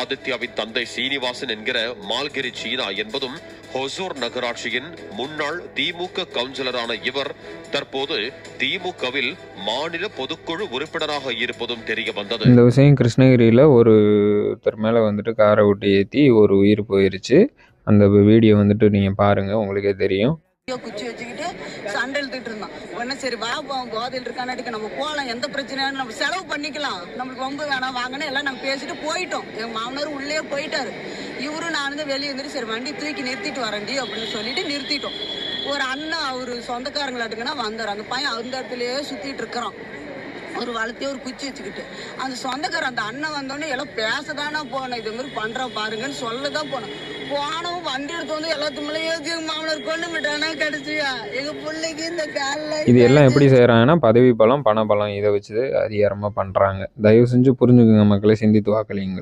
ஆதித்யாவின் தந்தை சீனிவாசன் என்கிற மால்கிரி சீனா என்பதும் ஹொசூர் நகராட்சியின் முன்னாள் திமுக கவுன்சிலரான இவர் தற்போது திமுகவில் மாநில பொதுக்குழு உறுப்பினராக இருப்பதும் தெரிய வந்தது. இந்த விஷயம் கிருஷ்ணகிரியில் ஒருத்தர் மேலே வந்துட்டு காரை விட்டு ஏற்றி ஒரு உயிர் போயிருச்சு. அந்த வீடியோ வந்துட்டு நீங்கள் பாருங்கள், உங்களுக்கே தெரியும். குச்சி வச்சுக்கிட்டு சண்டை இழுத்துட்டு இருந்தான். உடனே சரி வா கோதையில் இருக்கானாட்டிக்கு நம்ம போகலாம், எந்த பிரச்சனையும் நம்ம செலவு பண்ணிக்கலாம், நம்மளுக்கு ரொம்ப வேணாம் வாங்கன்னு எல்லாம் நம்ம பேசிட்டு போயிட்டோம். எங்கள் மாமனார் உள்ளே போயிட்டாரு. இவரும் நான் வந்து வெளியே இருந்துட்டு சரி வண்டி தூக்கி நிறுத்திட்டு வரேன்டி அப்படின்னு சொல்லிட்டு நிறுத்திட்டோம். ஒரு அண்ணன் அவர் சொந்தக்காரங்களாட்டுக்குன்னா வந்தார். அந்த பையன் அந்த இடத்துலயே சுத்திட்டு இருக்கிறான். ஒரு வளர்த்தே ஒரு குச்சி வச்சுக்கிட்டு அந்த சொந்தக்காரர் அந்த அண்ணன் வந்தோடனே எல்லாம் பேசதானா போனோம், இது மாதிரி பண்றோம் பாருங்கன்னு சொல்லதான் போனோம். போனவும் வண்டி எடுத்து வந்து எல்லாத்து மேலே எங்க மாமனார் கொண்டு விட்டானா கிடைச்சியா எங்க பிள்ளைக்கு இந்த காலில். இது எல்லாம் எப்படி செய்கிறாங்கன்னா பதவி பலம் பண பலம் இதை வச்சு அதிகாரமாக பண்ணுறாங்க. தயவு செஞ்சு புரிஞ்சுக்குங்க மக்களை, சிந்தித்து வாக்களியுங்கள்.